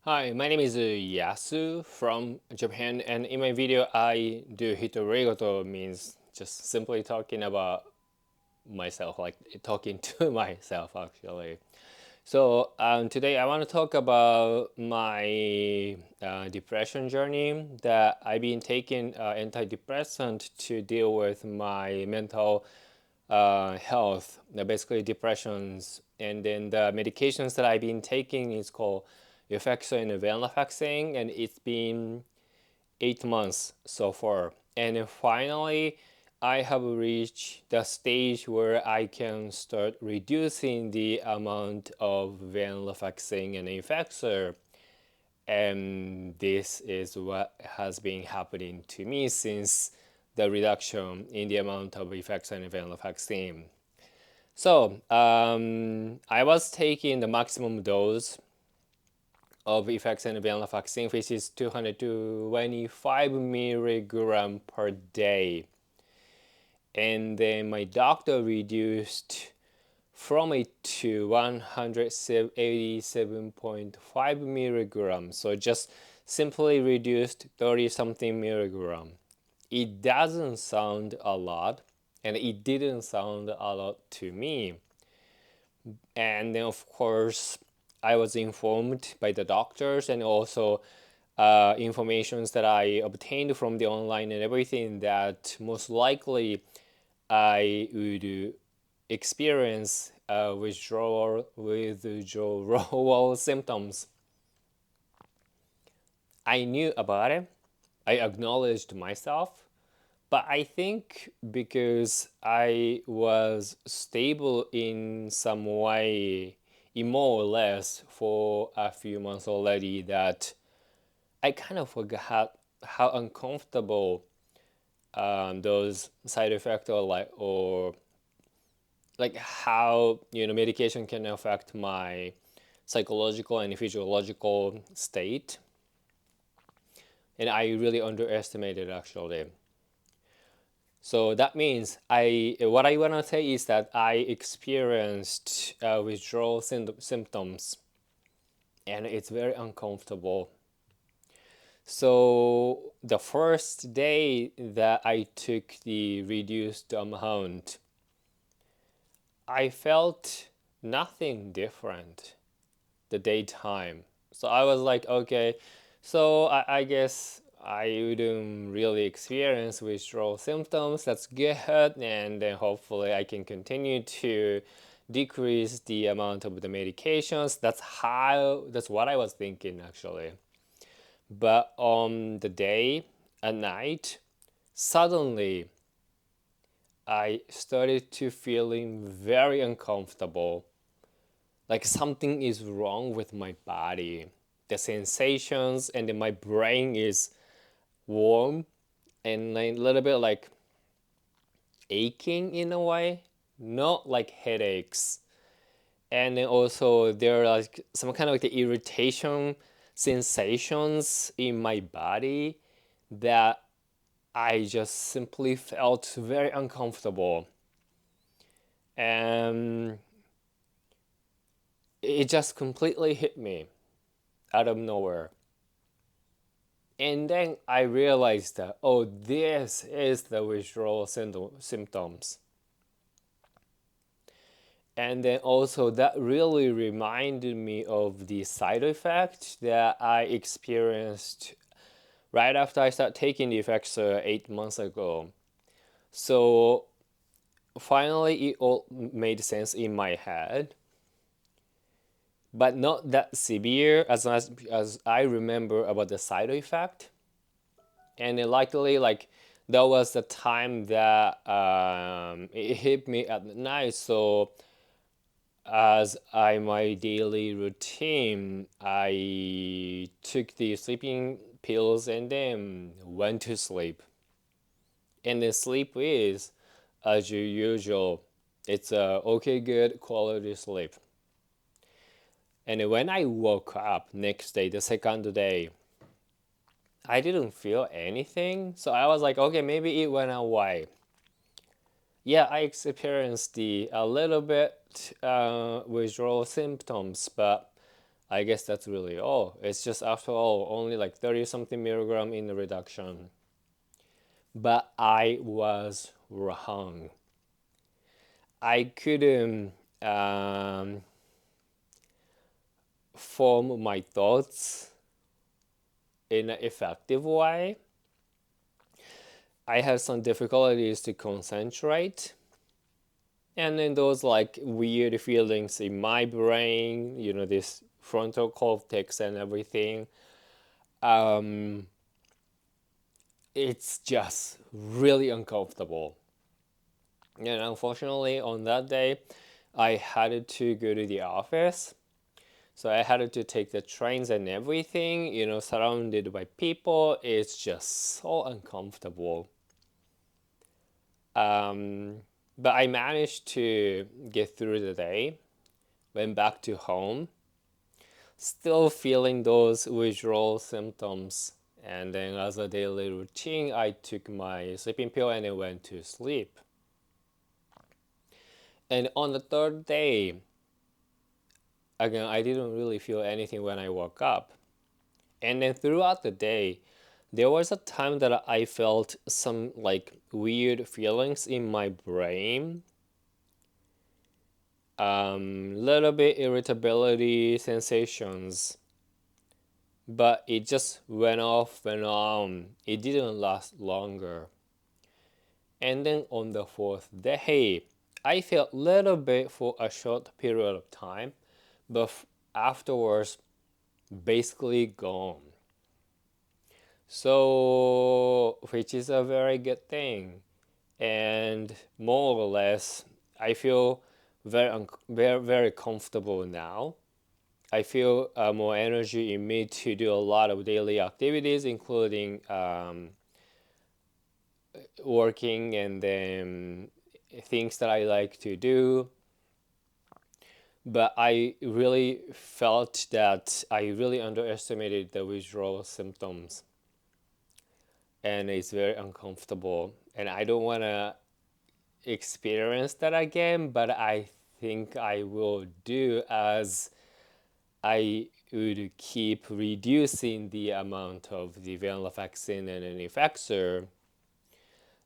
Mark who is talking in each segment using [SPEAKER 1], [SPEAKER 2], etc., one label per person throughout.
[SPEAKER 1] Hi, my name is Yasu from Japan, and in my video I do hitorigoto, means just simply talking about myself, like talking to myself actually. So today I want to talk about my depression journey, that I've been taking antidepressant to deal with my mental health, basically depressions. And then the medications that I've been taking is called Effexor and Venlafaxine, and it's been 8 months so far. And then finally, I have reached the stage where I can start reducing the amount of venlafaxine and Effexor. And this is what has been happening to me since the reduction in the amount of Effexor and venlafaxine. So I was taking the maximum dose of Effexor and venlafaxine, which is 225 milligram per day. And then my doctor reduced from it to 187.5 milligrams. So just simply reduced 30 something milligram. It doesn't sound a lot, and it didn't sound a lot to me. And then of course I was informed by the doctors, and also informations that I obtained from the online and everything, that most likely I would experience withdrawal symptoms. I knew about it. I acknowledged myself, but I think because I was stable in some way, in more or less, for a few months already, that I kind of forgot how uncomfortable those side effects are, like how medication can affect my psychological and physiological state, and I really underestimated actually. So that means what I want to say is that I experienced withdrawal symptoms, and it's very uncomfortable. So the first day that I took the reduced amount, I felt nothing different the daytime. So I was like, okay, so I guess I wouldn't really experience withdrawal symptoms. That's good, and then hopefully I can continue to decrease the amount of the medications. That's what I was thinking actually. But on the day at night, suddenly I started to feeling very uncomfortable, like something is wrong with my body. The sensations, and then my brain is warm and a little bit like aching in a way, not like headaches. And then also there are like some kind of like the irritation sensations in my body that I just simply felt very uncomfortable. And it just completely hit me out of nowhere. And then I realized that, oh, this is the withdrawal symptoms. And then also that really reminded me of the side effect that I experienced right after I started taking the Effexor 8 months ago. So finally it all made sense in my head, but not that severe as I remember about the side effect. And it likely, like, that was the time that it hit me at night. So as my daily routine, I took the sleeping pills and then went to sleep. And the sleep is, as usual, it's a okay, good quality sleep. And when I woke up next day, the second day, I didn't feel anything. So I was like, okay, maybe it went away. Yeah, I experienced a little bit withdrawal symptoms, but I guess that's really all. It's just, after all, only like 30 something milligram in the reduction. But I was wrong. I couldn't form my thoughts in an effective way. I had some difficulties to concentrate. And then those like weird feelings in my brain, this frontal cortex and everything, it's just really uncomfortable. And unfortunately, on that day, I had to go to the office. So I had to take the trains and everything, surrounded by people. It's just so uncomfortable. But I managed to get through the day, went back to home, still feeling those withdrawal symptoms. And then, as a daily routine, I took my sleeping pill and I went to sleep. And on the third day, again, I didn't really feel anything when I woke up. And then throughout the day, there was a time that I felt some like weird feelings in my brain. Little bit irritability sensations, but it just went off and on. It didn't last longer. And then on the fourth day, I felt a little bit for a short period of time, but afterwards, basically gone. So, which is a very good thing. And more or less, I feel very, very comfortable now. I feel more energy in me to do a lot of daily activities, including working and then things that I like to do. But I really felt that I really underestimated the withdrawal symptoms, and it's very uncomfortable. And I don't want to experience that again, but I think I will do, as I would keep reducing the amount of the venlafaxine and an Effexor.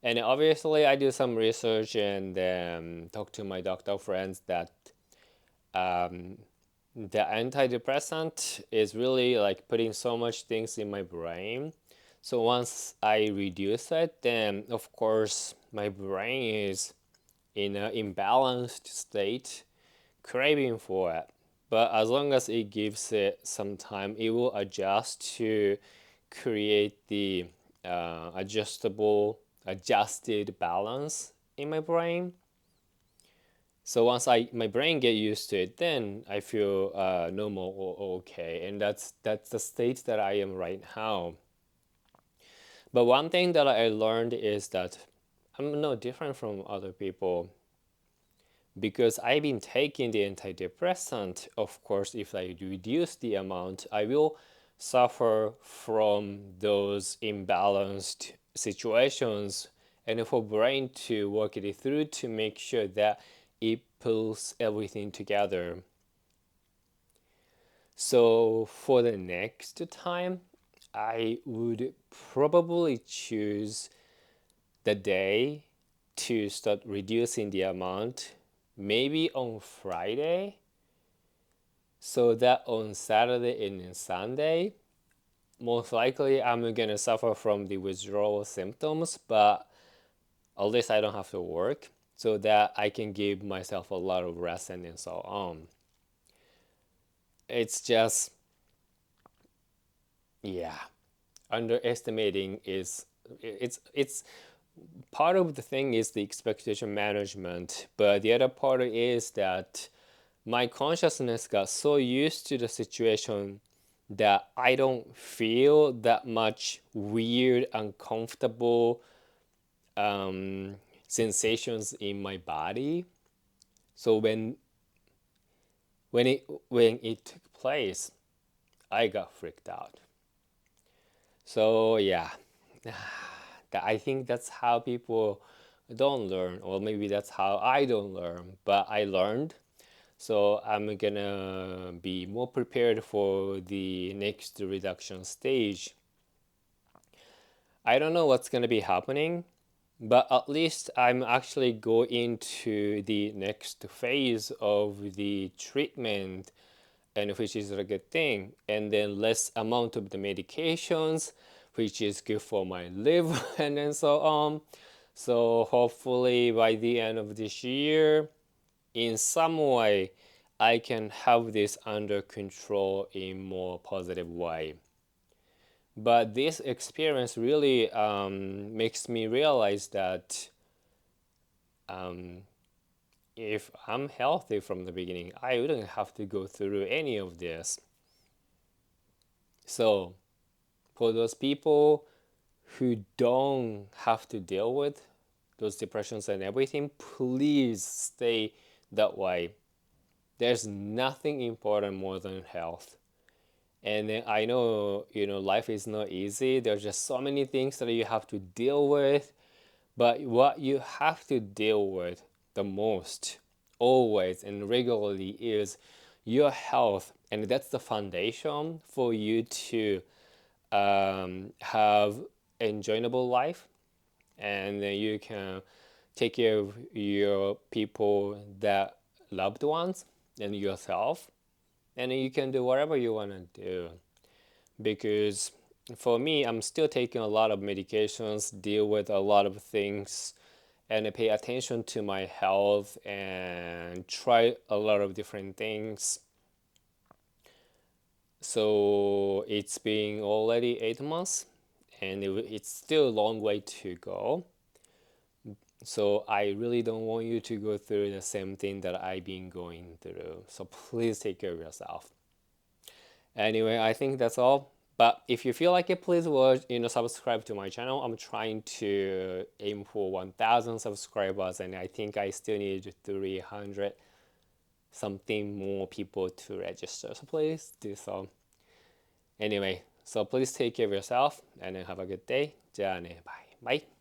[SPEAKER 1] And obviously, I do some research and talk to my doctor friends that the antidepressant is really like putting so much things in my brain. So once I reduce it, then of course my brain is in an imbalanced state, craving for it. But as long as it gives it some time, it will adjust to create the adjusted balance in my brain. So once my brain get used to it, then I feel normal or okay, and that's the state that I am right now. But one thing that I learned is that I'm no different from other people, because I've been taking the antidepressant. Of course, if I reduce the amount, I will suffer from those imbalanced situations, and for brain to work it through to make sure that it pulls everything together. So for the next time, I would probably choose the day to start reducing the amount, maybe on Friday, so that on Saturday and Sunday, most likely I'm gonna suffer from the withdrawal symptoms, but at least I don't have to work, so that I can give myself a lot of rest and so on. It's just, yeah, underestimating is, it's part of the thing is the expectation management, but the other part is that my consciousness got so used to the situation that I don't feel that much weird, uncomfortable sensations in my body. So when it took place, I got freaked out. So yeah, I think that's how people don't learn, or maybe that's how I don't learn. But I learned. So I'm gonna be more prepared for the next reduction stage. I don't know what's gonna be happening, but at least I'm actually going to the next phase of the treatment, and which is a good thing. And then less amount of the medications, which is good for my liver and then so on. So hopefully by the end of this year, in some way, I can have this under control in more positive way. But this experience really makes me realize that if I'm healthy from the beginning, I wouldn't have to go through any of this. So for those people who don't have to deal with those depressions and everything, please stay that way. There's nothing important more than health. And then I know, life is not easy. There's just so many things that you have to deal with. But what you have to deal with the most, always and regularly, is your health. And that's the foundation for you to have enjoyable life. And then you can take care of your people, that loved ones, and yourself, and you can do whatever you want to do. Because for me, I'm still taking a lot of medications, deal with a lot of things, and I pay attention to my health and try a lot of different things. So it's been already 8 months, and it's still a long way to go. So I really don't want you to go through the same thing that I've been going through. So please take care of yourself. Anyway, I think that's all. But if you feel like it, please watch, subscribe to my channel. I'm trying to aim for 1,000 subscribers, and I think I still need 300 something more people to register. So please do so. Anyway, so please take care of yourself and have a good day. じゃあね、バイバイ。